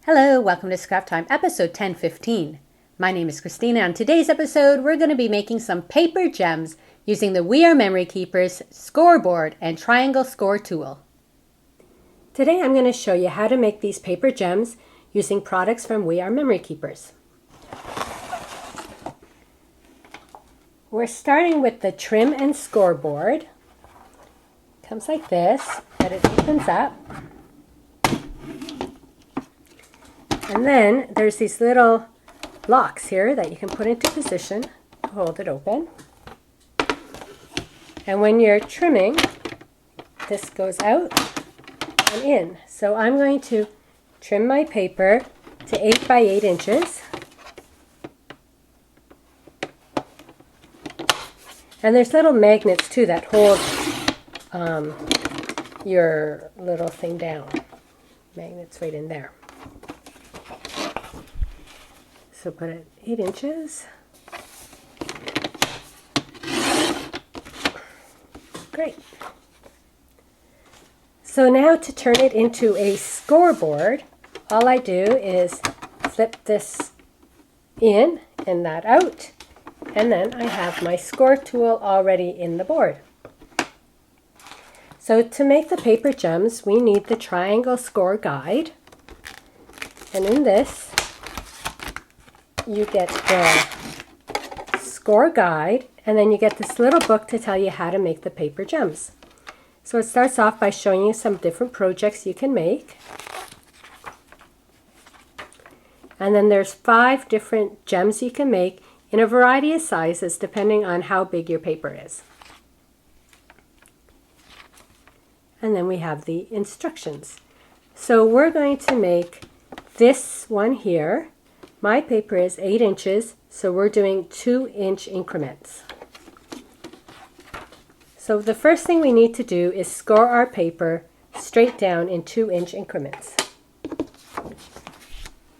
Hello, welcome to Scrap Time, episode 1015. My name is Christina. On today's episode, we're going to be making some paper gems using the We Are Memory Keepers Scoreboard and Triangle Score tool. Today I'm going to show you how to make these paper gems using products from We Are Memory Keepers. We're starting with the trim and scoreboard. Comes like this, but it opens up. And then there's these little locks here that you can put into position to hold it open. And when you're trimming, this goes out and in. So I'm going to trim my paper to 8 by 8 inches. And there's little magnets too that hold your little thing down. Magnets right in there. So put it 8 inches. Great. So now to turn it into a scoreboard, all I do is flip this in and that out, and then I have my score tool already in the board. So to make the paper gems, we need the Triangle Score Guide, and in this you get the score guide, and then you get this little book to tell you how to make the paper gems. So it starts off by showing you some different projects you can make. And then there's 5 different gems you can make in a variety of sizes depending on how big your paper is. And then we have the instructions. So we're going to make this one here. My paper is 8 inches, so we're doing 2-inch increments. So the first thing we need to do is score our paper straight down in 2-inch increments.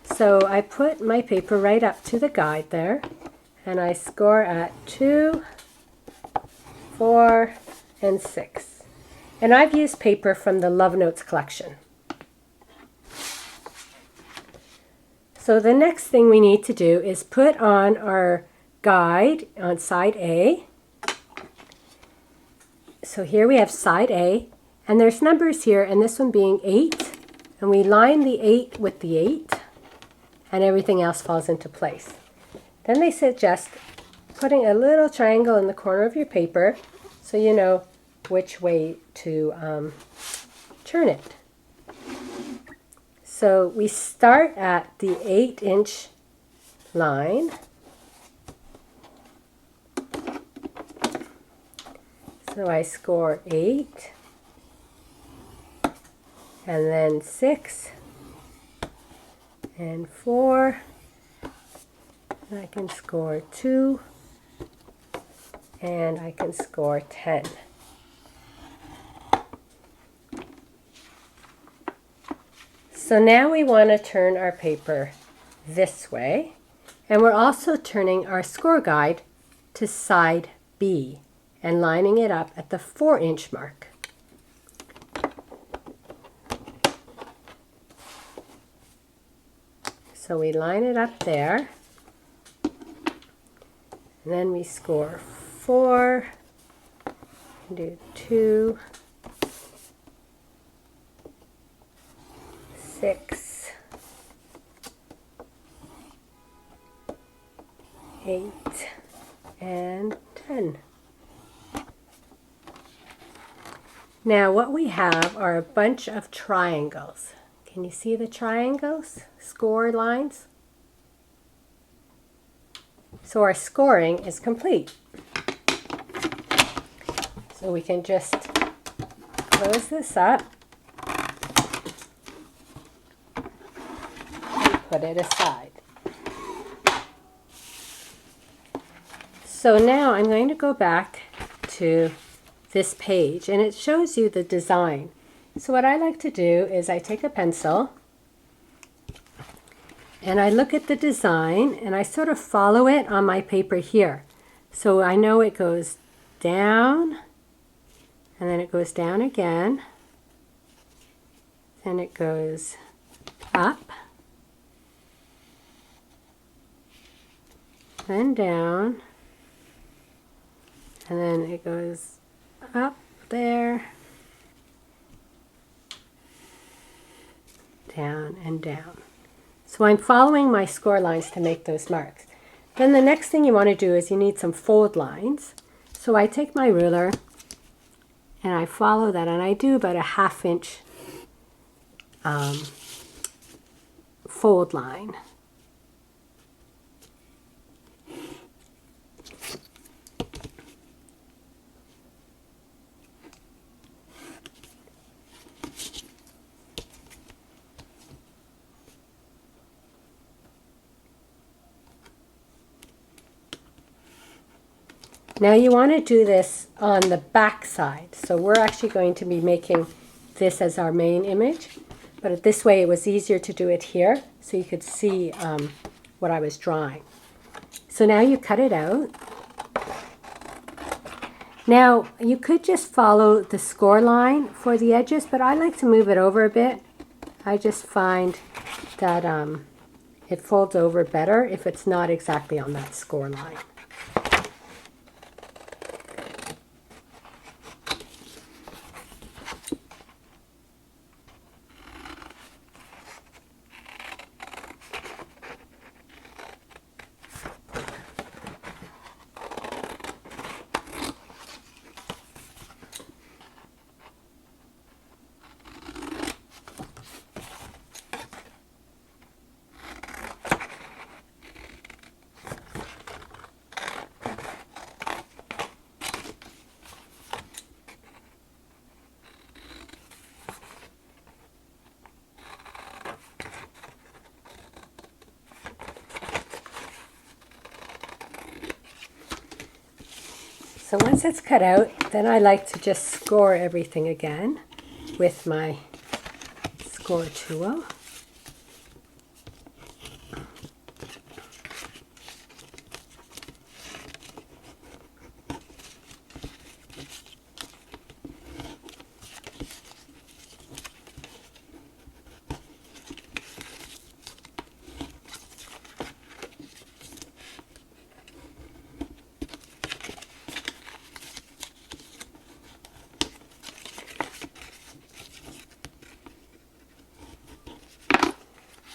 So I put my paper right up to the guide there, and I score at 2, 4, and 6. And I've used paper from the Love Notes collection. So the next thing we need to do is put on our guide on side A. So here we have side A, and there's numbers here, and this one being 8, and we line the 8 with the 8, and everything else falls into place. Then they suggest putting a little triangle in the corner of your paper so you know which way to turn it. So we start at the 8-inch line. So I score 8, and then 6, and 4, and I can score 2, and I can score 10. So now we want to turn our paper this way, and we're also turning our score guide to side B and lining it up at the 4-inch mark. So we line it up there, and then we score 4, do 2, 6, 8, and 10. Now what we have are a bunch of triangles. Can you see the triangles? Score lines? So our scoring is complete. So we can just close this up. Put it aside. So now I'm going to go back to this page, and it shows you the design. So what I like to do is I take a pencil and I look at the design and I sort of follow it on my paper here. So I know it goes down, and then it goes down again, then it goes up, then down, and then it goes up there, down and down. So I'm following my score lines to make those marks. Then the next thing you want to do is you need some fold lines. So I take my ruler and I follow that, and I do about a 1/2 inch fold line. Now you want to do this on the back side. So we're actually going to be making this as our main image. But this way it was easier to do it here so you could see what I was drawing. So now you cut it out. Now you could just follow the score line for the edges, but I like to move it over a bit. I just find that it folds over better if it's not exactly on that score line. So once it's cut out, then I like to just score everything again with my score tool.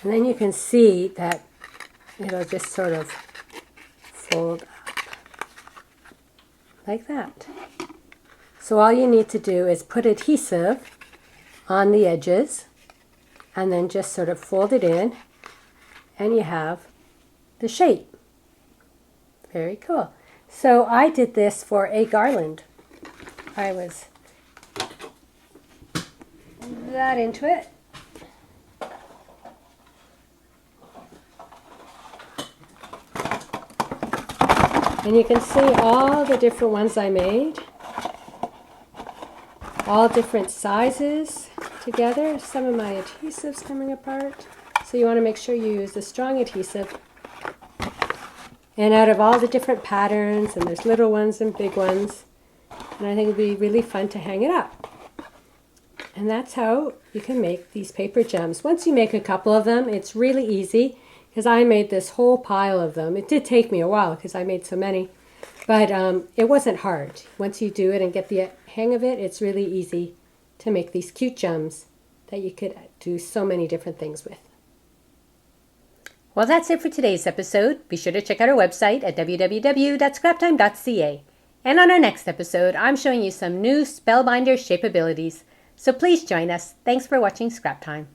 And then you can see that it'll just sort of fold up like that. So all you need to do is put adhesive on the edges and then just sort of fold it in, and you have the shape. Very cool. So I did this for a garland. I was that into it. And you can see all the different ones I made, all different sizes together. Some of my adhesives coming apart. So you want to make sure you use the strong adhesive. And out of all the different patterns, and there's little ones and big ones, and I think it'd be really fun to hang it up. And that's how you can make these paper gems. Once you make a couple of them, it's really easy. Because I made this whole pile of them. It did take me a while because I made so many, but it wasn't hard. Once you do it and get the hang of it, it's really easy to make these cute gems that you could do so many different things with. Well, that's it for today's episode. Be sure to check out our website at www.scraptime.ca. And on our next episode, I'm showing you some new Spellbinder shape abilities. So please join us. Thanks for watching Scrap Time.